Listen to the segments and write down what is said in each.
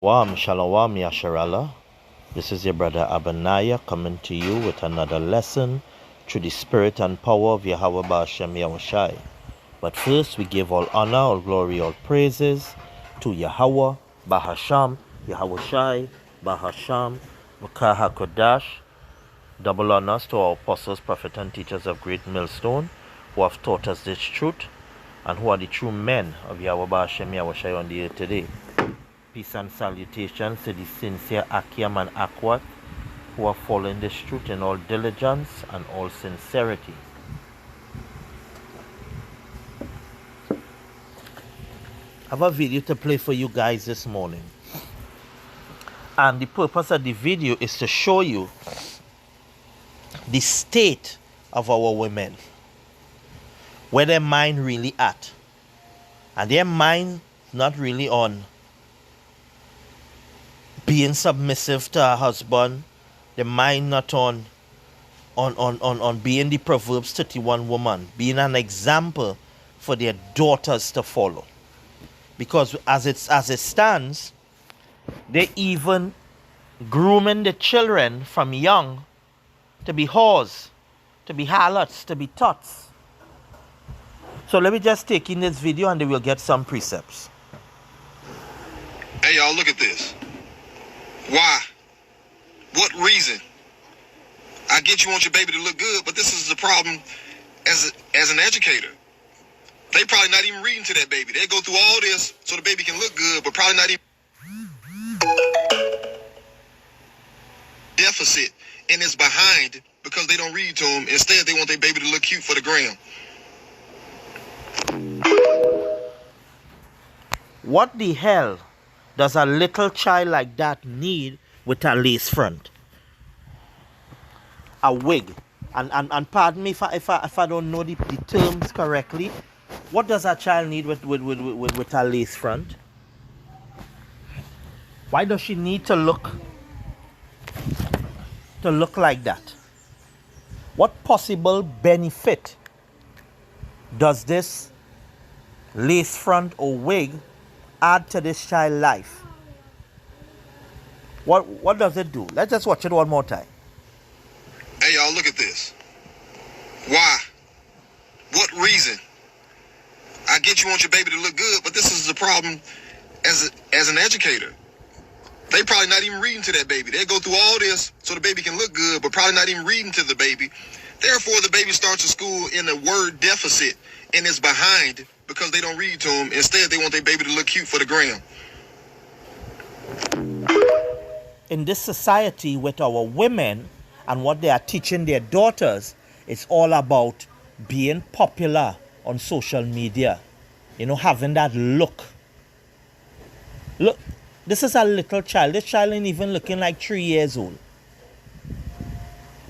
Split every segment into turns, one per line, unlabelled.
Shalom, Yasharallah. This is your brother Abanaya coming to you with another lesson through the spirit and power of Yahweh Ba'ashem Yahushai. But first, we give all honor, all glory, all praises to Yahweh Ba'ashem Yahushai Ba'ashem Mekah HaKodash. Double honors to our apostles, prophets, and teachers of Great Millstone who have taught us this truth and who are the true men of Yahweh Ba'ashem Yahushai on the earth today. Peace and salutations to the sincere Akiam and Akwat who are following this truth in all diligence and all sincerity. I have a video to play for you guys this morning. And the purpose of the video is to show you the state of our women. Where their mind really at. And their mind not really on being submissive to her husband, the mind not on being the Proverbs 31 woman, being an example for their daughters to follow. Because as it stands, they even grooming the children from young to be whores, to be harlots, to be tots. So let me just take in this video and then we'll get some precepts.
Hey y'all, look at this. Why? What reason? I get you want your baby to look good, but this is the problem as an educator. They probably not even reading to that baby. They go through all this so the baby can look good, but probably not even deficit and it's behind because they don't read to them. Instead, they want their baby to look cute for the gram.
What the hell does a little child like that need with a lace front? A wig. And pardon me if I don't know the terms correctly. What does a child need with a lace front? Why does she need to look like that? What possible benefit does this lace front or wig add to this child's life? What does it do? Let's just watch it one more time.
Hey y'all, look at this. Why? What reason? I get you want your baby to look good, but this is the problem as an educator. They probably not even reading to that baby. They go through all this so the baby can look good, but probably not even reading to the baby. Therefore, the baby starts at school in a word deficit and is behind because they don't read to them. Instead, they want their baby to look cute for the gram.
In this society with our women and what they are teaching their daughters, it's all about being popular on social media. You know, having that look. Look, this is a little child. This child ain't even looking like 3 years old.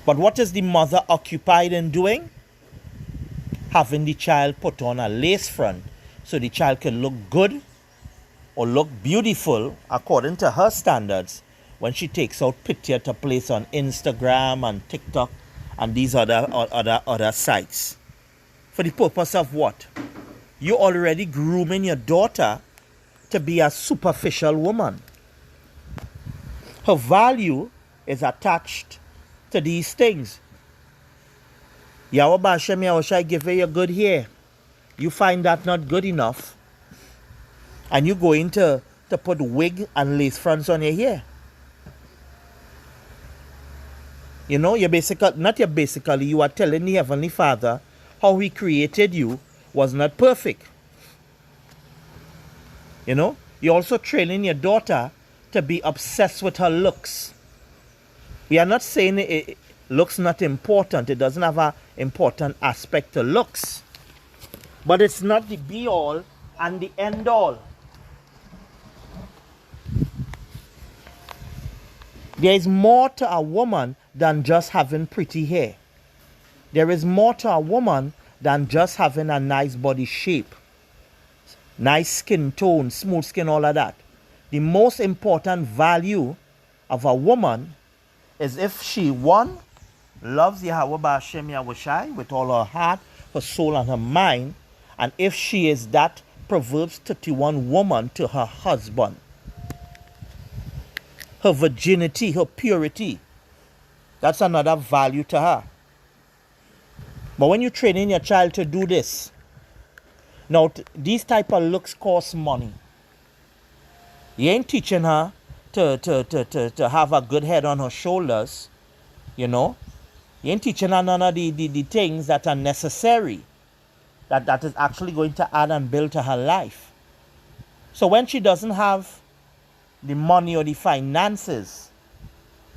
But what is the mother occupied in doing? Having the child put on a lace front so the child can look good or look beautiful according to her standards when she takes out picture to place on Instagram and TikTok and these other sites. For the purpose of what? You're already grooming your daughter to be a superficial woman. Her value is attached to these things. Yahweh Ba'ashem Yahushai give her your good hair. You find that not good enough. And you going to put wig and lace fronts on your hair. You know, you are telling the Heavenly Father how He created you was not perfect. You know, you're also training your daughter to be obsessed with her looks. We are not saying looks not important. It doesn't have an important aspect to looks. But it's not the be-all and the end-all. There is more to a woman than just having pretty hair. There is more to a woman than just having a nice body shape. Nice skin tone, smooth skin, all of that. The most important value of a woman is if she, one, loves Yahweh Ba'ashem Yahushai with all her heart, her soul, and her mind, and if she is that Proverbs 31 woman to her husband. her virginity, her purity. That's another value to her. But when you're training your child to do this, now these type of looks cost money. You ain't teaching her to have a good head on her shoulders, you know. You ain't teaching her none of the things that are necessary, that is actually going to add and build to her life. So when she doesn't have the money or the finances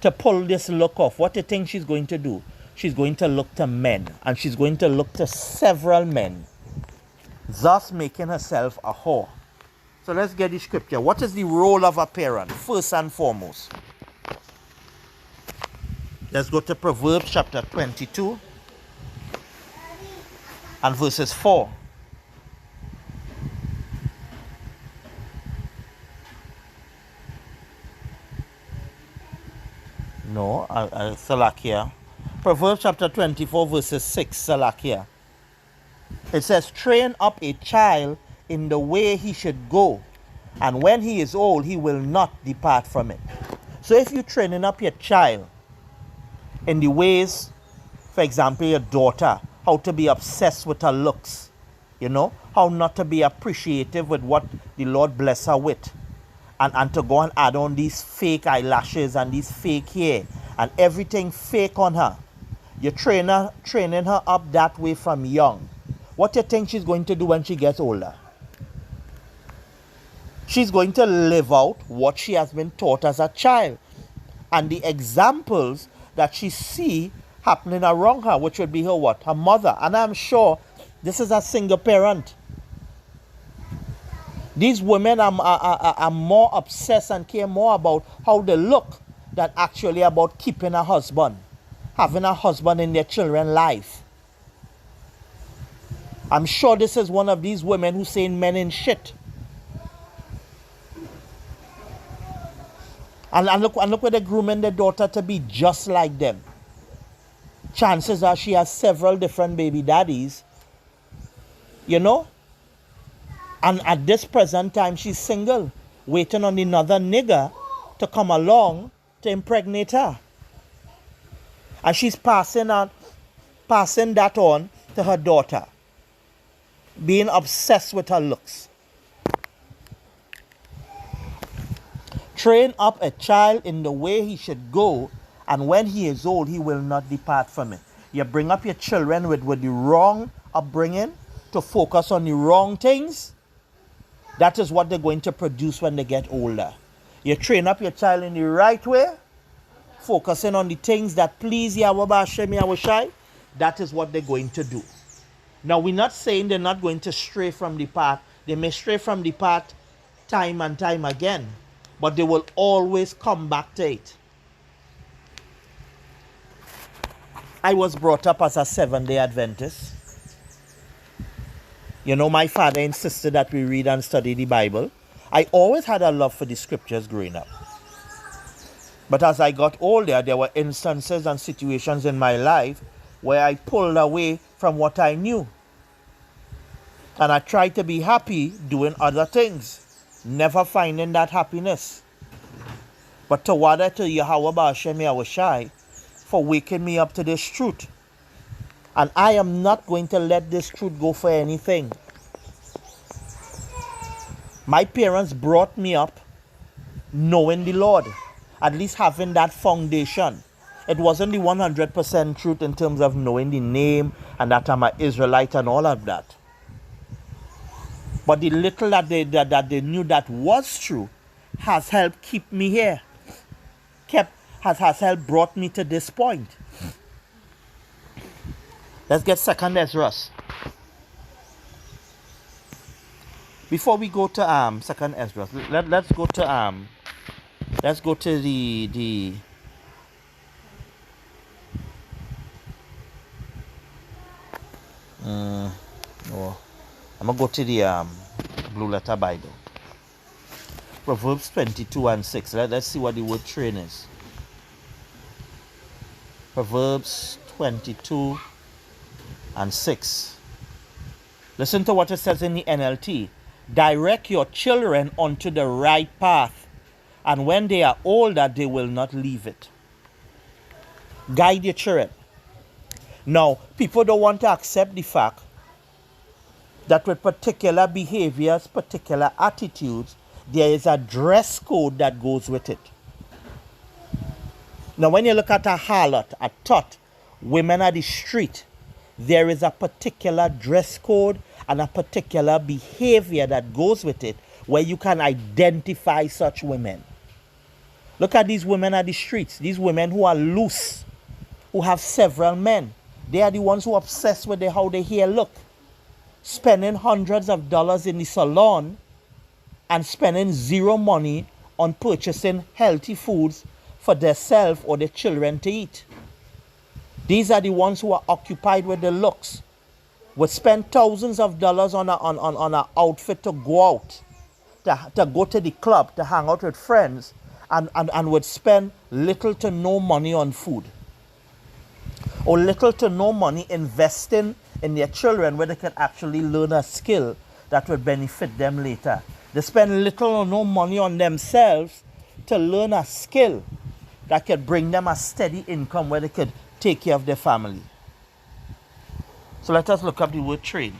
to pull this look off, what do you think she's going to do? She's going to look to men, and she's going to look to several men, thus making herself a whore. So let's get the scripture. What is the role of a parent, first and foremost? Let's go to Proverbs chapter 22 and verses 4. No, Salakia. Proverbs chapter 24 verses 6, Salakia. It says, train up a child in the way he should go, and when he is old, he will not depart from it. So if you're training up your child in the ways, for example, your daughter, how to be obsessed with her looks, you know, how not to be appreciative with what the Lord bless her with, and to go and add on these fake eyelashes and these fake hair and everything fake on her. You're training her up that way from young. What do you think she's going to do when she gets older? She's going to live out what she has been taught as a child, and the examples that she see happening around her, which would be her what? Her mother. And I'm sure this is a single parent. These women are more obsessed and care more about how they look than actually about keeping a husband, having a husband in their children's life. I'm sure this is one of these women who saying men in shit. And look where they're grooming their daughter to be just like them. Chances are she has several different baby daddies, you know. And at this present time, she's single, waiting on another nigger to come along to impregnate her. And she's passing that on to her daughter, being obsessed with her looks. Train up a child in the way he should go, and when he is old, he will not depart from it. You bring up your children with the wrong upbringing to focus on the wrong things. That is what they're going to produce when they get older. You train up your child in the right way, focusing on the things that please Yahweh B'Hashem Yahweh Shai. That is what they're going to do. Now, we're not saying they're not going to stray from the path. They may stray from the path time and time again, but they will always come back to it. I was brought up as a Seventh-day Adventist. You know, my father insisted that we read and study the Bible. I always had a love for the scriptures growing up. But as I got older, there were instances and situations in my life where I pulled away from what I knew. And I tried to be happy doing other things, never finding that happiness. But tawada to Yahweh B'Hashem Yahweh Shai for waking me up to this truth. And I am not going to let this truth go for anything. My parents brought me up knowing the Lord, at least having that foundation. It wasn't the 100% truth in terms of knowing the name and that I'm an Israelite and all of that. But the little that they knew that was true has helped keep me here. Has helped brought me to this point. Let's get 2nd Ezra. Before we go to 2nd Ezra, let's go to the no, I'm gonna go to the Blue Letter Bible. Proverbs 22 and 6. Let's see what the word train is. Proverbs 22 and 6. Listen to what it says in the NLT. Direct your children onto the right path. And when they are older, they will not leave it. Guide your children. Now, people don't want to accept the fact that with particular behaviors, particular attitudes, there is a dress code that goes with it. Now, when you look at a harlot, a tot, women at the street, there is a particular dress code and a particular behavior that goes with it where you can identify such women. Look at these women at the streets, these women who are loose, who have several men. They are the ones who are obsessed with how their hair look, spending hundreds of dollars in the salon and spending zero money on purchasing healthy foods for themselves or their children to eat. These are the ones who are occupied with their looks, would spend thousands of dollars on an outfit to go out, to go to the club, to hang out with friends, and would spend little to no money on food, or little to no money investing in their children where they can actually learn a skill that would benefit them later. They spend little or no money on themselves to learn a skill that could bring them a steady income where they could take care of their family. So let us look up the word trade.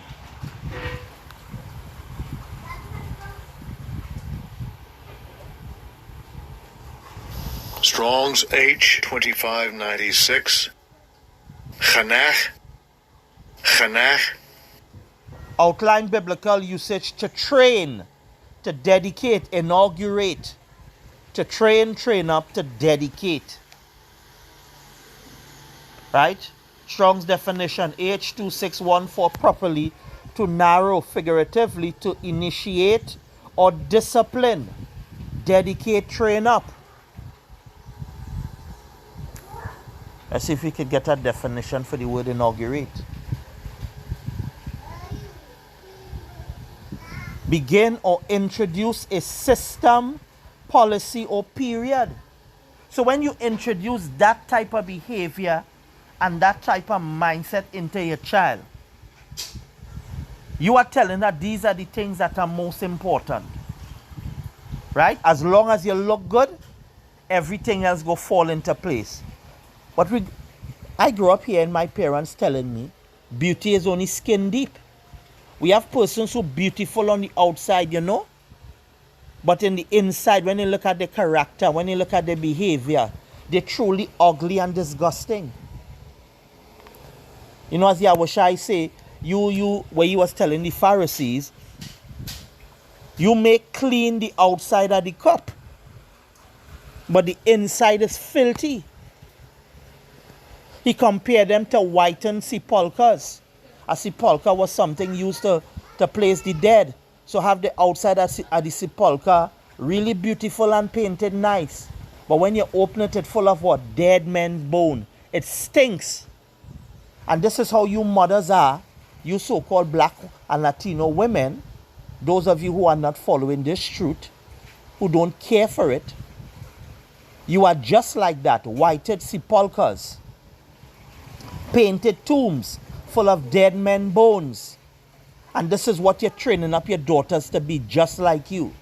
Strong's H 2596. Chanach.
Outline biblical usage: to train, to dedicate, inaugurate. To train, train up, to dedicate. Right? Strong's definition, H2614, properly, to narrow, figuratively, to initiate or discipline. Dedicate, train up. Let's see if we could get a definition for the word inaugurate. Begin or introduce a system, policy, or period. So when you introduce that type of behavior and that type of mindset into your child, you are telling that these are the things that are most important. Right? As long as you look good, everything else will fall into place. But I grew up hearing my parents telling me, beauty is only skin deep. We have persons who are beautiful on the outside, you know, but in the inside, when you look at their character, when you look at their behavior, they're truly ugly and disgusting. You know, as Yahushua say, where he was telling the Pharisees, you may clean the outside of the cup, but the inside is filthy. He compared them to whitened sepulchres. A sepulchre was something used to place the dead. So have the outside of the sepulchre really beautiful and painted nice. But when you open it, it's full of what? Dead men's bone. It stinks. And this is how you mothers are, you so-called black and Latino women, those of you who are not following this truth, who don't care for it. You are just like that, whited sepulchres, painted tombs full of dead men's bones. And this is what you're training up your daughters to be, just like you.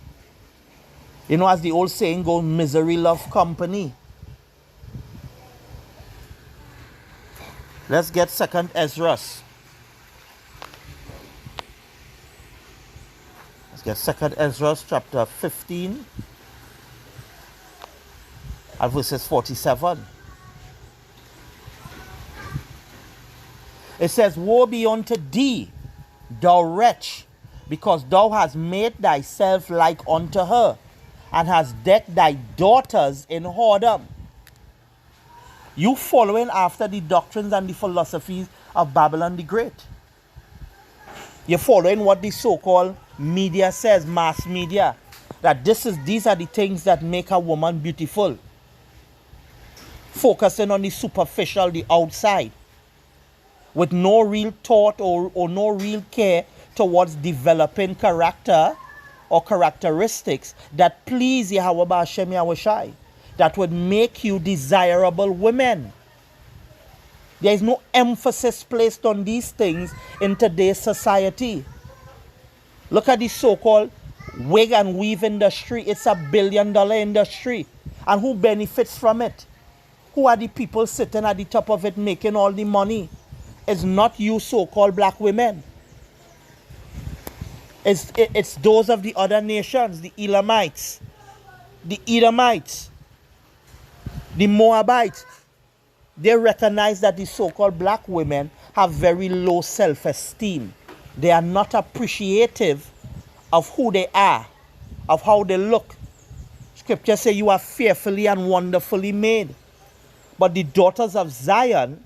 You know, as the old saying goes, misery love company. Let's get 2nd Ezra. Let's get 2nd Ezra chapter 15 and verses 47. It says, woe be unto thee, thou wretch, because thou hast made thyself like unto her, and hast decked thy daughters in whoredom. You following after the doctrines and the philosophies of Babylon the Great. You're following what the so-called media says, mass media, that these are the things that make a woman beautiful. Focusing on the superficial, the outside, with no real thought or no real care towards developing character or characteristics that please Yahweh B'Hashem Yahushai, that would make you desirable women. There is no emphasis placed on these things in today's society. Look at the so-called wig and weave industry, it's a billion-dollar industry. And who benefits from it? Who are the people sitting at the top of it making all the money? It's not you so-called black women. It's those of the other nations, the Elamites, the Edomites, the Moabites. They recognize that the so-called black women have very low self-esteem. They are not appreciative of who they are, of how they look. Scripture says you are fearfully and wonderfully made. But the daughters of Zion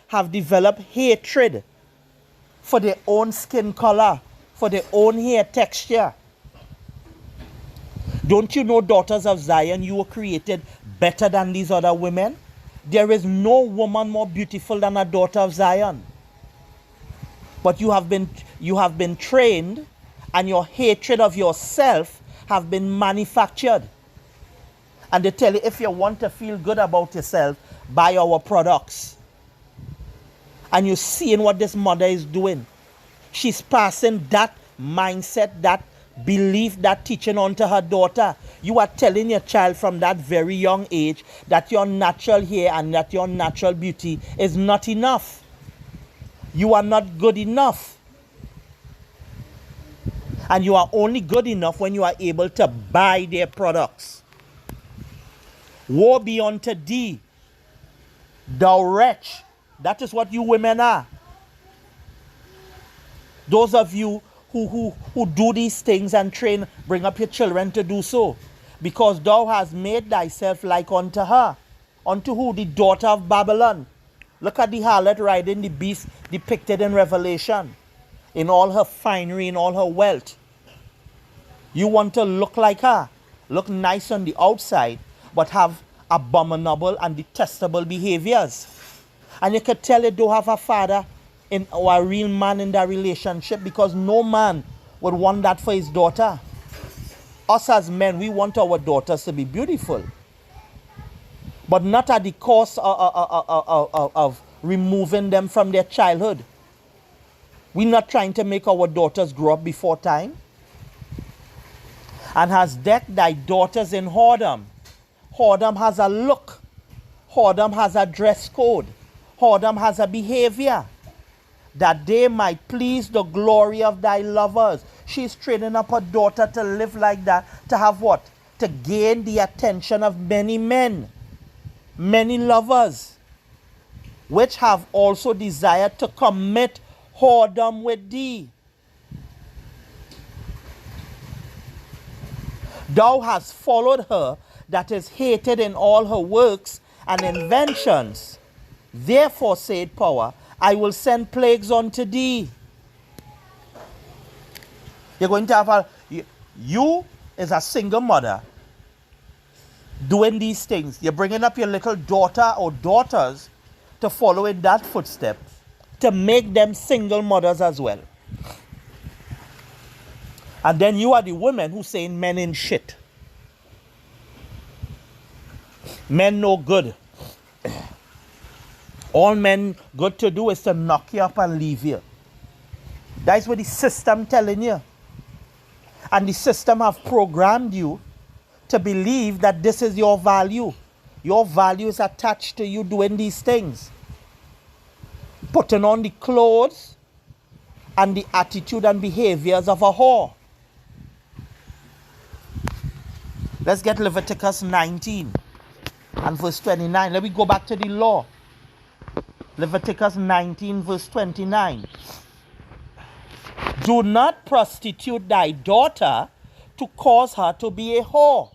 have developed hatred for their own skin color, for their own hair texture. Don't you know, daughters of Zion, you were created better than these other women? There is no woman more beautiful than a daughter of Zion. But you have been trained, and your hatred of yourself have been manufactured. And they tell you, if you want to feel good about yourself, buy our products. And you're seeing what this mother is doing. She's passing that mindset, that belief, that teaching on to her daughter. You are telling your child from that very young age that your natural hair and that your natural beauty is not enough. You are not good enough. And you are only good enough when you are able to buy their products. Woe be unto thee, thou wretch. That is what you women are. Those of you who do these things and train, bring up your children to do so. Because thou hast made thyself like unto her. Unto who? The daughter of Babylon. Look at the harlot riding the beast depicted in Revelation. In all her finery, in all her wealth. You want to look like her. Look nice on the outside, but have abominable and detestable behaviors. And you could tell it don't have a father or a real man in that relationship, because no man would want that for his daughter. Us as men, we want our daughters to be beautiful, but not at the cost of removing them from their childhood. We're not trying to make our daughters grow up before time. And has decked thy daughters in whoredom. Whoredom has a look. Whoredom has a dress code. Whoredom has a behavior, that they might please the glory of thy lovers. She's training up her daughter to live like that, to have what? To gain the attention of many men, many lovers, which have also desired to commit whoredom with thee. Thou hast followed her that is hated in all her works and inventions. Therefore, said power, I will send plagues unto thee. You're going to have you as a single mother doing these things. You're bringing up your little daughter or daughters to follow in that footstep, to make them single mothers as well. And then you are the women who saying men in shit. Men no good. All men good to do is to knock you up and leave you. That's what the system telling you. And the system have programmed you to believe that this is your value. Your value is attached to you doing these things. Putting on the clothes and the attitude and behaviors of a whore. Let's get Leviticus 19 and verse 29. Let me go back to the law. Leviticus 19 verse 29. Do not prostitute thy daughter to cause her to be a whore.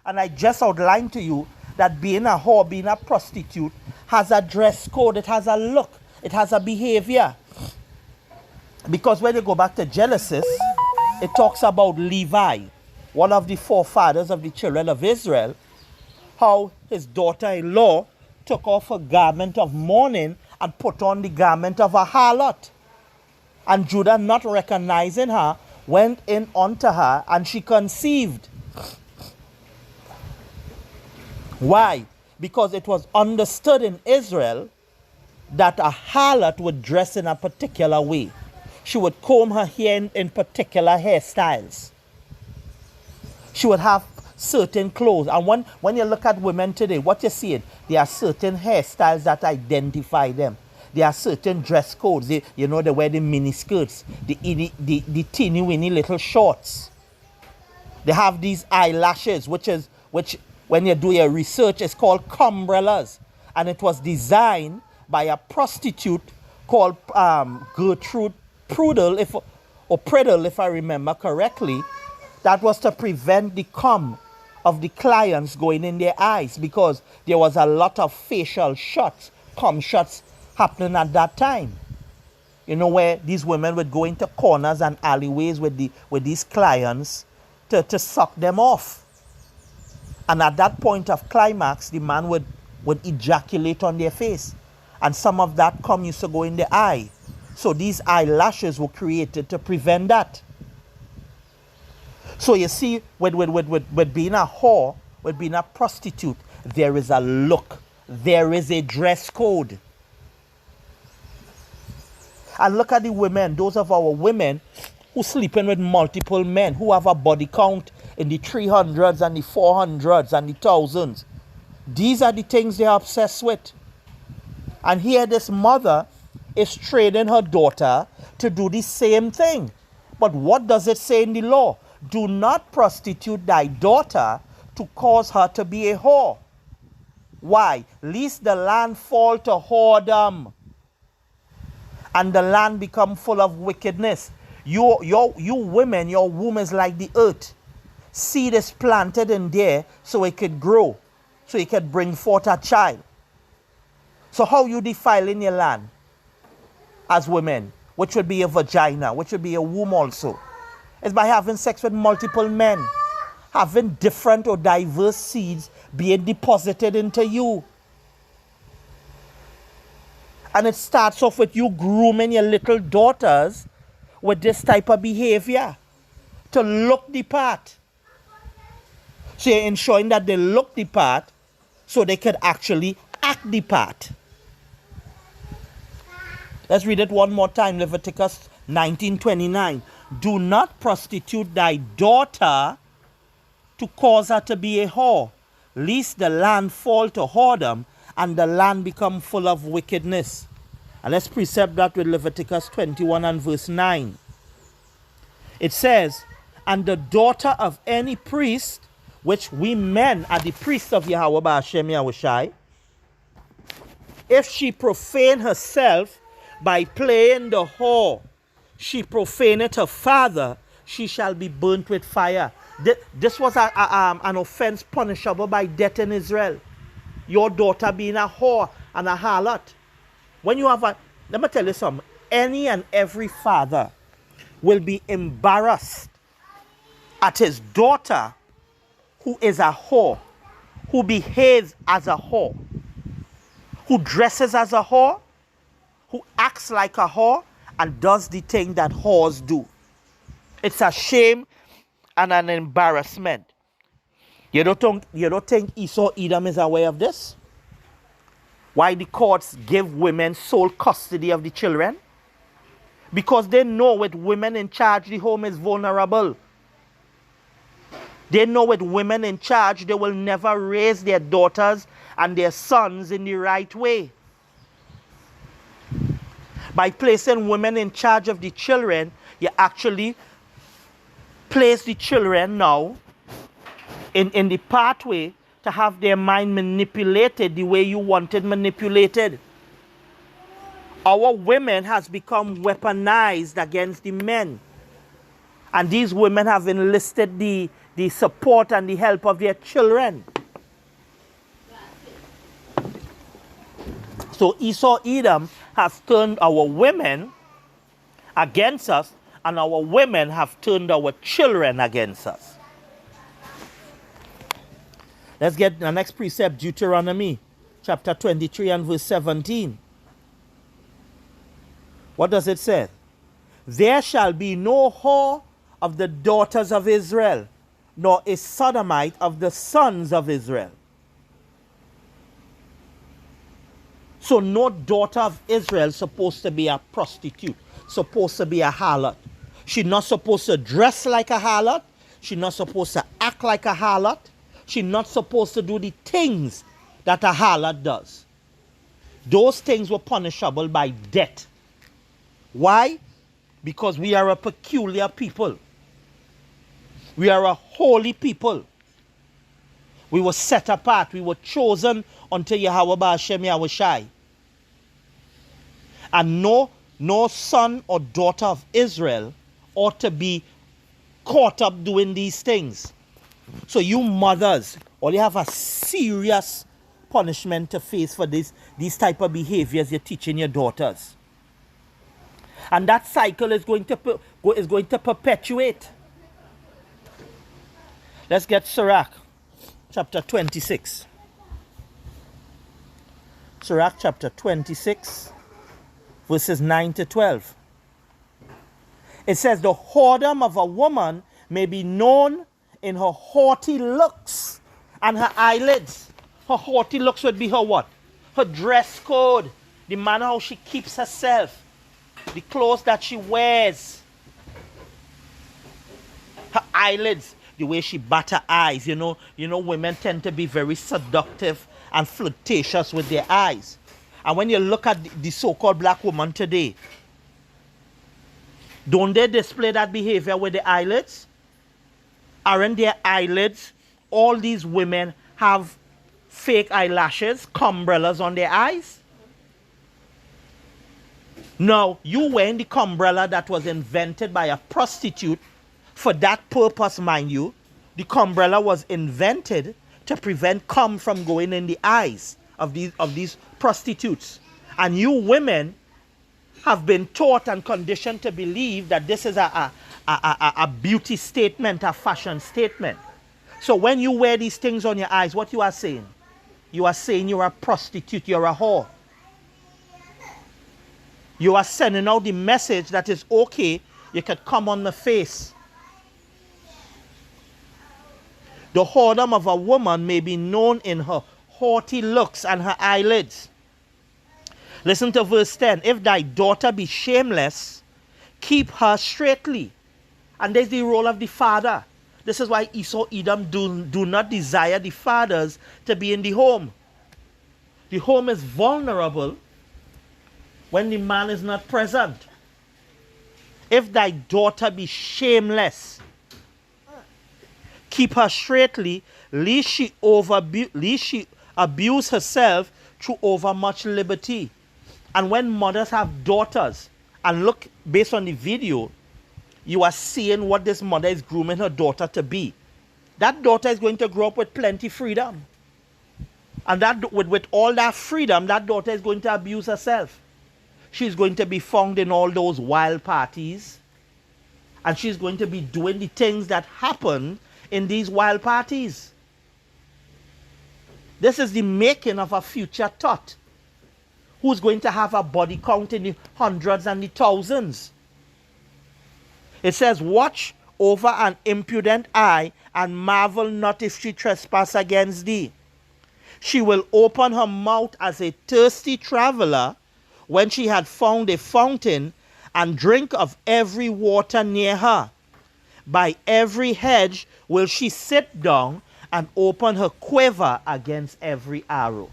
And I just outlined to you that being a whore, being a prostitute, has a dress code, it has a look, it has a behavior. Because when you go back to Genesis, it talks about Levi, one of the forefathers of the children of Israel, how his daughter-in-law took off a garment of mourning and put on the garment of a harlot. And Judah, not recognizing her, went in unto her, and she conceived. Why? Because it was understood in Israel that a harlot would dress in a particular way. She would comb her hair in particular hairstyles. She would have certain clothes. And when you look at women today, what you see, there are certain hairstyles that identify them. There are certain dress codes. They wear the mini skirts, the teeny weeny little shorts. They have these eyelashes, which when you do your research, is called cumbrellas. And it was designed by a prostitute called Gertrude Prudel, if I remember correctly. That was to prevent the cum of the clients going in their eyes, because there was a lot of facial shots, cum shots happening at that time. Where these women would go into corners and alleyways with these clients to suck them off. And at that point of climax, the man would ejaculate on their face. And some of that cum used to go in the eye. So these eyelashes were created to prevent that. So you see, with being a whore, with being a prostitute, there is a look. There is a dress code. And look at the women, those of our women who sleeping with multiple men, who have a body count in the 300s and the 400s and the thousands. These are the things they're obsessed with. And here this mother is training her daughter to do the same thing. But what does it say in the law? Do not prostitute thy daughter to cause her to be a whore. Why? Lest the land fall to whoredom and the land become full of wickedness. You women, your womb is like the earth. Seed is planted in there so it could grow, so it could bring forth a child. So how you defiling your land as women, which would be a vagina, which would be a womb also, is by having sex with multiple men, having different or diverse seeds being deposited into you. And it starts off with you grooming your little daughters with this type of behavior to look the part. So you're ensuring that they look the part so they could actually act the part. Let's read it one more time. Leviticus 19:29. Do not prostitute thy daughter to cause her to be a whore, lest the land fall to whoredom and the land become full of wickedness. And let's precept that with Leviticus 21 and verse 9. It says, and the daughter of any priest, which we men are the priests of Yahweh Ba'ashem Yahushai, if she profane herself by playing the whore, she profaneth her father, she shall be burnt with fire. This was an offense punishable by death in Israel. Your daughter being a whore and a harlot. When you have let me tell you something, any and every father will be embarrassed at his daughter who is a whore, who behaves as a whore, who dresses as a whore, who acts like a whore, and does the thing that whores do. It's a shame and an embarrassment. You don't think Esau Edom is aware of this? Why the courts give women sole custody of the children? Because they know with women in charge, the home is vulnerable. They know with women in charge, they will never raise their daughters and their sons in the right way. By placing women in charge of the children, you actually place the children now in the pathway to have their mind manipulated the way you wanted manipulated. Our women has become weaponized against the men. And these women have enlisted the support and the help of their children. So Esau Edom has turned our women against us, and our women have turned our children against us. Let's get the next precept, Deuteronomy chapter 23 and verse 17. What does it say? There shall be no whore of the daughters of Israel, nor a sodomite of the sons of Israel. So no daughter of Israel is supposed to be a prostitute, supposed to be a harlot. She's not supposed to dress like a harlot. She's not supposed to act like a harlot. She's not supposed to do the things that a harlot does. Those things were punishable by death. Why? Because we are a peculiar people. We are a holy people. We were set apart. We were chosen unto Yahweh Ba'Shem Yahushai. And no son or daughter of Israel ought to be caught up doing these things. So you mothers, all you have a serious punishment to face for these type of behaviors you're teaching your daughters. And that cycle is going to perpetuate. Let's get Sirach chapter 26. Sirach chapter 26, verses 9 to 12. It says, the whoredom of a woman may be known in her haughty looks and her eyelids. Her haughty looks would be her what? Her dress code, the manner how she keeps herself, the clothes that she wears, her eyelids, the way she bat her eyes. You know, women tend to be very seductive and flirtatious with their eyes. And when you look at the so-called black woman today, don't they display that behavior with the eyelids? Aren't their eyelids? All these women have fake eyelashes, cumbrellas on their eyes. Now, you wearing the cumbrella that was invented by a prostitute for that purpose, mind you. The cumbrella was invented to prevent cum from going in the eyes of these prostitutes. And you women have been taught and conditioned to believe that this is a beauty statement, a fashion statement. So when you wear these things on your eyes, what you are saying? You are saying you're a prostitute, you're a whore. You are sending out the message that is okay, you could come on the face. The whoredom of a woman may be known in her haughty looks and her eyelids. Listen to verse 10. If thy daughter be shameless, keep her straightly. And there's the role of the father. This is why Esau, Edom do not desire the fathers to be in the home. The home is vulnerable when the man is not present. If thy daughter be shameless, keep her straightly, lest she abuse herself through overmuch liberty. And when mothers have daughters, and look, based on the video, you are seeing what this mother is grooming her daughter to be. That daughter is going to grow up with plenty freedom. And that with all that freedom, that daughter is going to abuse herself. She's going to be found in all those wild parties. And she's going to be doing the things that happen in these wild parties. This is the making of a future tot who's going to have a body count in the hundreds and the thousands. It says, watch over an impudent eye and marvel not if she trespass against thee. She will open her mouth as a thirsty traveler when she had found a fountain, and drink of every water near her. By every hedge will she sit down and open her quiver against every arrow.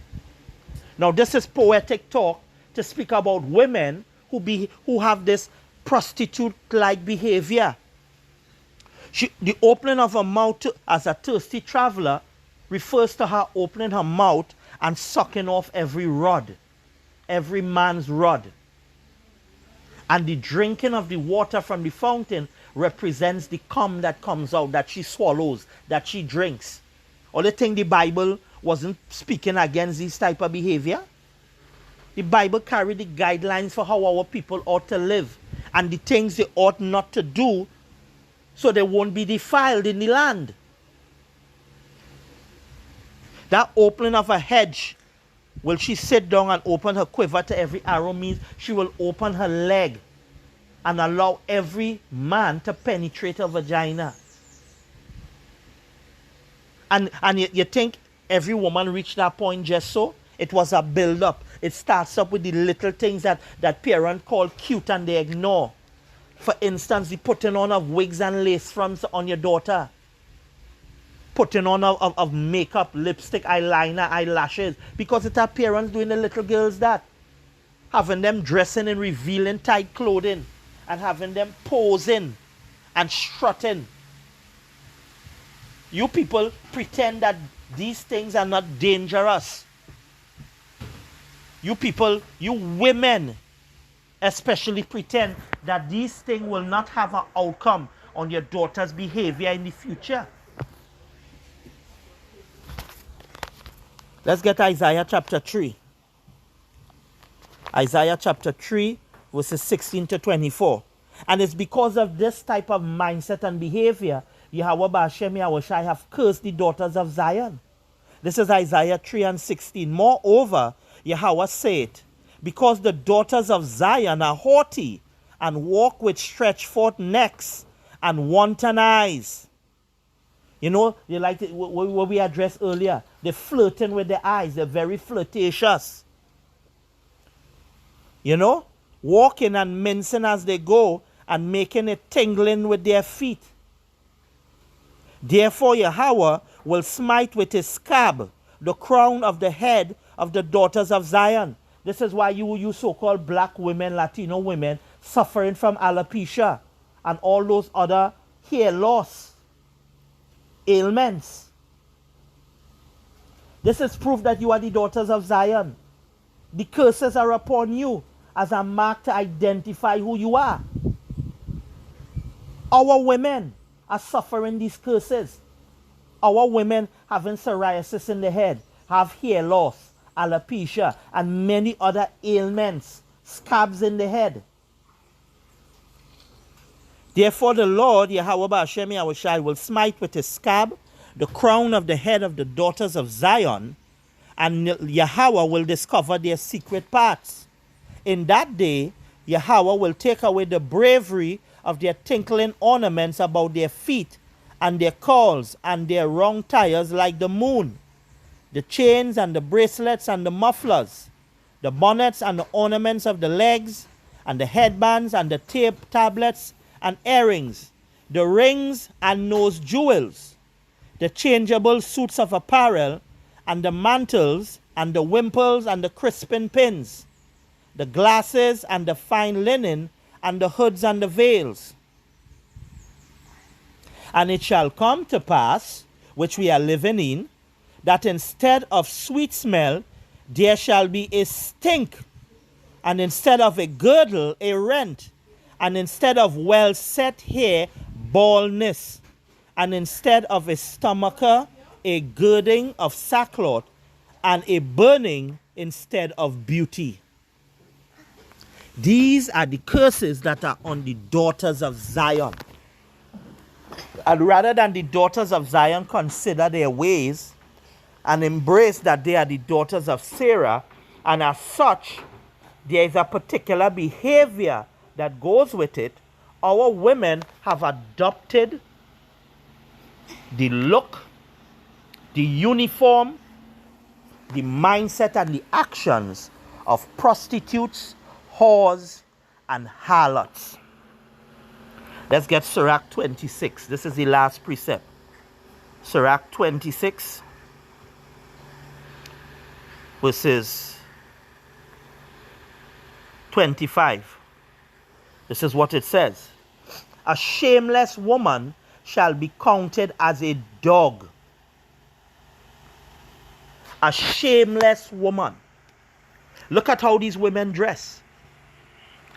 Now this is poetic talk to speak about women who have this prostitute-like behavior. The opening of her mouth as a thirsty traveler refers to her opening her mouth and sucking off every rod, every man's rod. And the drinking of the water from the fountain represents the cum that comes out, that she swallows, that she drinks. Or the thing the Bible wasn't speaking against this type of behavior. The Bible carried the guidelines for how our people ought to live and the things they ought not to do so they won't be defiled in the land. That opening of a hedge, will she sit down and open her quiver to every arrow, means she will open her leg and allow every man to penetrate her vagina. And you think every woman reached that point just so? It was a build-up. It starts up with the little things that parents call cute and they ignore. For instance, the putting on of wigs and lace fronts on your daughter. putting on of makeup, lipstick, eyeliner, eyelashes, because it's our parents doing the little girls that. Having them dressing in revealing tight clothing and having them posing and strutting. You people pretend that these things are not dangerous. You people, you women especially pretend that these things will not have an outcome on your daughter's behavior in the future. Let's get Isaiah chapter 3. Isaiah chapter 3, verses 16 to 24. And it's because of this type of mindset and behavior, Yahweh Ba'ashem Yahushai have cursed the daughters of Zion. This is Isaiah 3 and 16. Moreover, Yahweh said, because the daughters of Zion are haughty and walk with stretched forth necks and wanton eyes. You know, they like what we addressed earlier. They're flirting with their eyes. They're very flirtatious. You know, walking and mincing as they go and making it tingling with their feet. Therefore Yahweh will smite with his scab the crown of the head of the daughters of Zion. This is why you so-called black women, Latino women, suffering from alopecia and all those other hair loss ailments. This is proof that you are the daughters of Zion. The curses are upon you as a mark to identify who you are. Our women are suffering these curses. Our women having psoriasis in the head, have hair loss, alopecia, and many other ailments, scabs in the head. Therefore the Lord, Yahweh Ba'ashem Yahushai, will smite with his scab the crown of the head of the daughters of Zion, and Yahweh will discover their secret parts. In that day, Yahweh will take away the bravery of their tinkling ornaments about their feet, and their calls, and their wrong tires like the moon, the chains and the bracelets and the mufflers, the bonnets and the ornaments of the legs, and the headbands and the tablets and earrings, the rings and nose jewels, the changeable suits of apparel, and the mantles, and the wimples and the crisping pins, the glasses and the fine linen, and the hoods and the veils. And it shall come to pass, which we are living in, that instead of sweet smell, there shall be a stink, and instead of a girdle, a rent, and instead of well-set hair, baldness, and instead of a stomacher, a girding of sackcloth, and a burning instead of beauty. These are the curses that are on the daughters of Zion. And rather than the daughters of Zion consider their ways and embrace that they are the daughters of Sarah, and as such, there is a particular behavior that goes with it, our women have adopted the look, the uniform, the mindset, and the actions of prostitutes, whores, and harlots. Let's get Sirach 26. This is the last precept. Sirach 26, verses 25. This is what it says. A shameless woman shall be counted as a dog. A shameless woman. Look at how these women dress.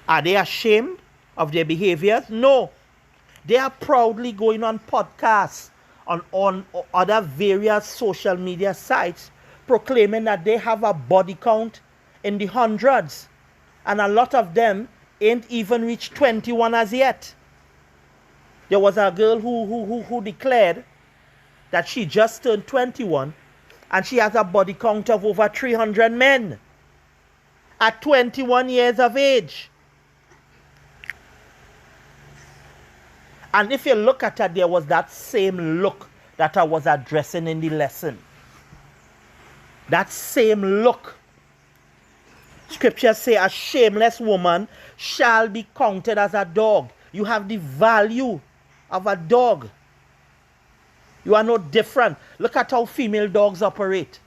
Are they ashamed of their behaviors? No. They are proudly going on podcasts, on other various social media sites, proclaiming that they have a body count in the hundreds. And a lot of them ain't even reached 21 as yet. There was a girl who declared that she just turned 21 and she has a body count of over 300 men at 21 years of age. And if you look at her, there was that same look that I was addressing in the lesson. That same look. Scriptures say a shameless woman shall be counted as a dog. You have the value of a dog. You are no different. Look at how female dogs operate.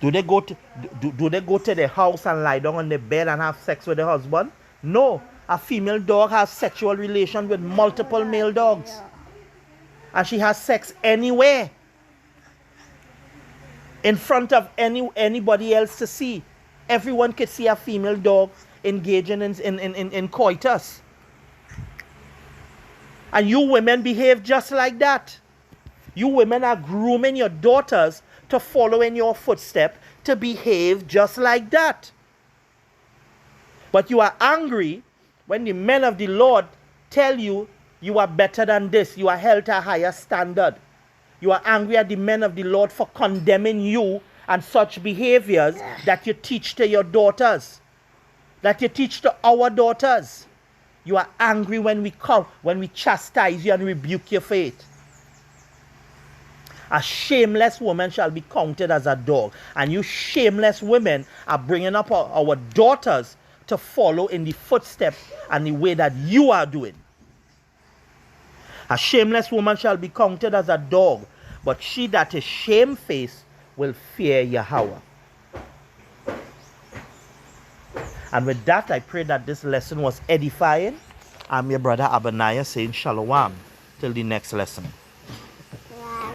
Do they go to their house and lie down on the bed and have sex with their husband? No. A female dog has sexual relations with multiple male dogs. And she has sex anywhere. In front of anybody else to see. Everyone could see a female dog engaging in coitus. And you women behave just like that. You women are grooming your daughters to follow in your footsteps, to behave just like that. But you are angry when the men of the Lord tell you you are better than this. You are held to a higher standard. You are angry at the men of the Lord for condemning you and such behaviors that you teach to your daughters. That you teach to our daughters. You are angry when we chastise you and rebuke your faith. A shameless woman shall be counted as a dog. And you shameless women are bringing up our daughters to follow in the footsteps and the way that you are doing. A shameless woman shall be counted as a dog, but she that is shamefaced will fear Yahweh. And with that, I pray that this lesson was edifying. I'm your brother Abaniah saying shalom till the next lesson.